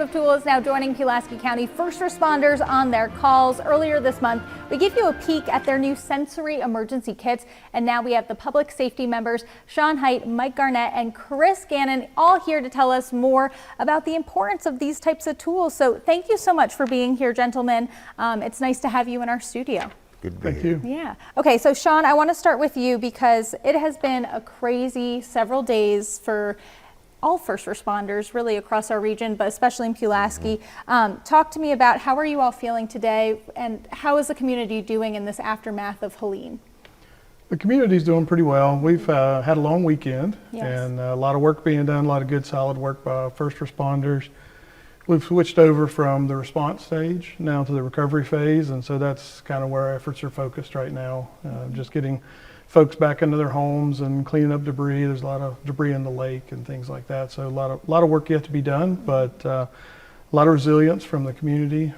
Of Tool is now joining Pulaski County first responders on their calls. Earlier this month, we gave you a peek at their new sensory emergency kits, and now we have the public safety members, Sean Height, Mike Garnett, and Chris Gannon, all here to tell us more about the importance of these types of tools. So thank you so much for being here, gentlemen. It's nice to have you in our studio. Good to be here. Thank you. Yeah. Okay, so Sean, I want to start with you because it has been a crazy several days for all first responders really across our region, but especially in Pulaski. Talk to me about how are you all feeling today, and how is the community doing in this aftermath of Helene? The community's doing pretty well. We've had a long weekend. Yes. And a lot of work being done, a lot of good solid work by first responders. We've switched over from the response stage now to the recovery phase, and so that's kind of where our efforts are focused right now. Just getting folks back into their homes and cleaning up debris. There's a lot of debris in the lake and things like that. So a lot of work yet to be done, but a lot of resilience from the community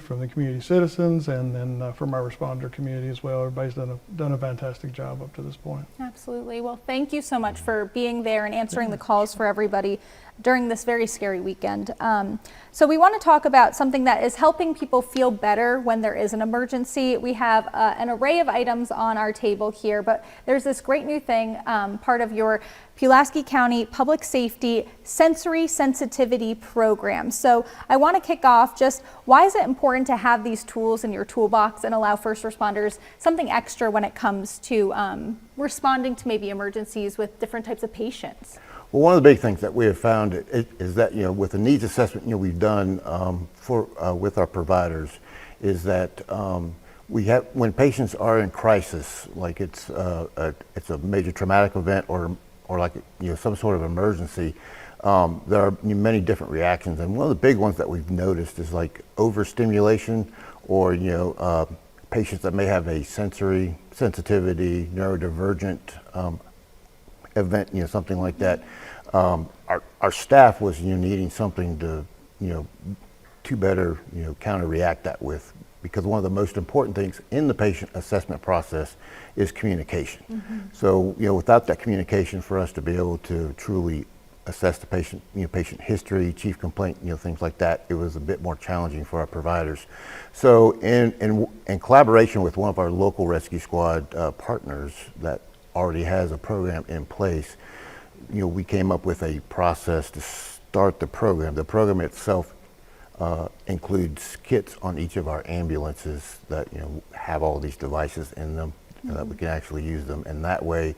citizens, and then from our responder community as well. Everybody's done a fantastic job up to this point. Absolutely. Well, thank you so much for being there and answering the calls for everybody during this very scary weekend. So we want to talk about something that is helping people feel better when there is an emergency. We have an array of items on our table here, but there's this great new thing, part of your Pulaski County Public Safety Sensory Sensitivity Program. So I want to kick off just why is it important to have these tools in your toolbox and allow first responders something extra when it comes to responding to maybe emergencies with different types of patients? Well, one of the big things that we have found is that, with the needs assessment, we've done with our providers, is that when patients are in crisis, like it's a major traumatic event or like some sort of emergency, there are many different reactions, and one of the big ones that we've noticed is like overstimulation, or patients that may have a sensory sensitivity, neurodivergent event, something like that. Our staff was needing something to better counter react that with, because one of the most important things in the patient assessment process is communication. So without that communication, for us to be able to truly assess the patient, patient history, chief complaint, things like that, it was a bit more challenging for our providers. So in collaboration with one of our local rescue squad partners that already has a program in place, we came up with a process to start the program. The program itself includes kits on each of our ambulances that have all these devices in them, that we can actually use them. And that way,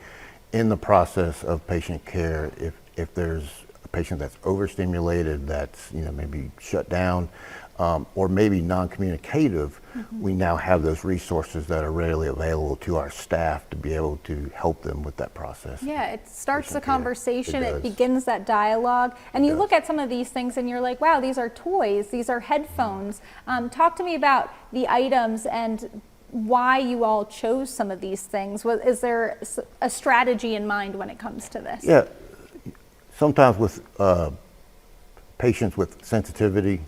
in the process of patient care, if there's a patient that's overstimulated, that's maybe shut down, or maybe non-communicative, we now have those resources that are readily available to our staff to be able to help them with that process. Yeah, it starts the conversation, it begins that dialogue, and you look at some of these things and you're like, wow, these are toys, these are headphones. Talk to me about the items and why you all chose some of these things. Is there a strategy in mind when it comes to this? Yeah, sometimes with patients with sensitivity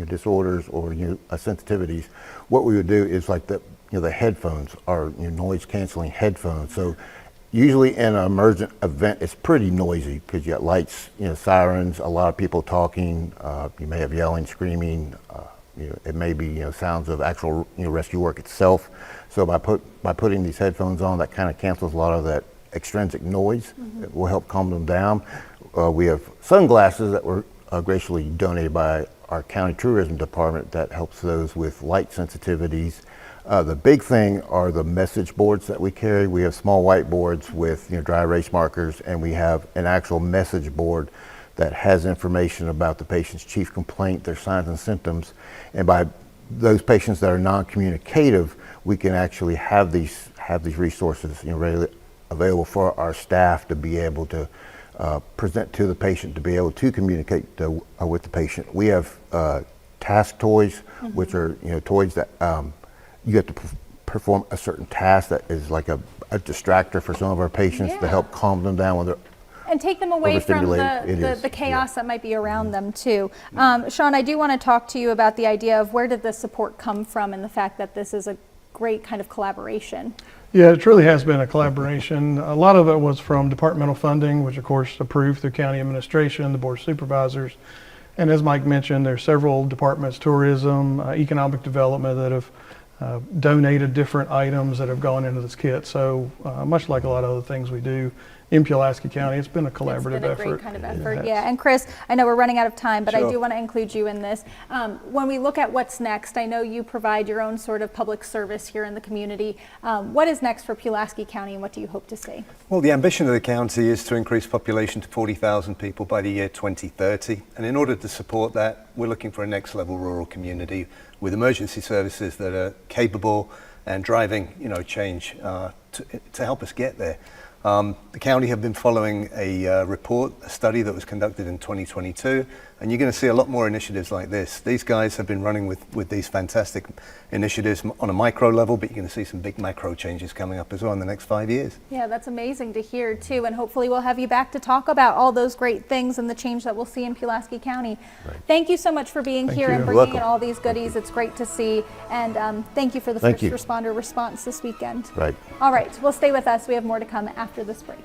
disorders or sensitivities, what we would do is like the headphones are noise canceling headphones. So usually in an emergent event, it's pretty noisy because you got lights, sirens, a lot of people talking. You may have yelling, screaming. It may be sounds of actual rescue work itself. So by putting these headphones on, that kind of cancels a lot of that extrinsic noise. It will help calm them down. We have sunglasses that were graciously donated by our county tourism department that helps those with light sensitivities. The big thing are the message boards that we carry. We have small whiteboards with dry erase markers, and we have an actual message board that has information about the patient's chief complaint, their signs and symptoms. And by those patients that are non-communicative, we can actually have these resources readily available for our staff to be able to present to the patient, to be able to communicate with the patient. We have task toys, which are toys that you have to perform a certain task that is like a distractor for some of our patients to help calm them down when they're and take them away from the chaos that might be around them too. Sean, I do want to talk to you about the idea of where did the support come from and the fact that this is a great kind of collaboration. Yeah, it truly has been a collaboration. A lot of it was from departmental funding, which of course approved through county administration, the board of supervisors, And as Mike mentioned, there's several departments, tourism, economic development, that have donated different items that have gone into this kit. So much like a lot of other things we do in Pulaski County, it's been a collaborative effort. It's been a great kind of effort, yeah. And Chris, I know we're running out of time, but I Sure. do want to include you in this. When we look at what's next, I know you provide your own sort of public service here in the community. What is next for Pulaski County, and what do you hope to see? Well, the ambition of the county is to increase population to 40,000 people by the year 2030. And in order to support that, we're looking for a next level rural community with emergency services that are capable and driving, change to help us get there. The county have been following a report, a study that was conducted in 2022, and you're going to see a lot more initiatives like this. These guys have been running with these fantastic initiatives on a micro level, but you're going to see some big macro changes coming up as well in the next 5 years. Yeah, that's amazing to hear too, and hopefully we'll have you back to talk about all those great things and the change that we'll see in Pulaski County. Right. Thank you so much for being Thank here you. and You're bringing in welcome. all these goodies. It's great to see, and thank you for the Thank first you. responder response this weekend. Right. All right, well, stay with us. We have more to come after this break.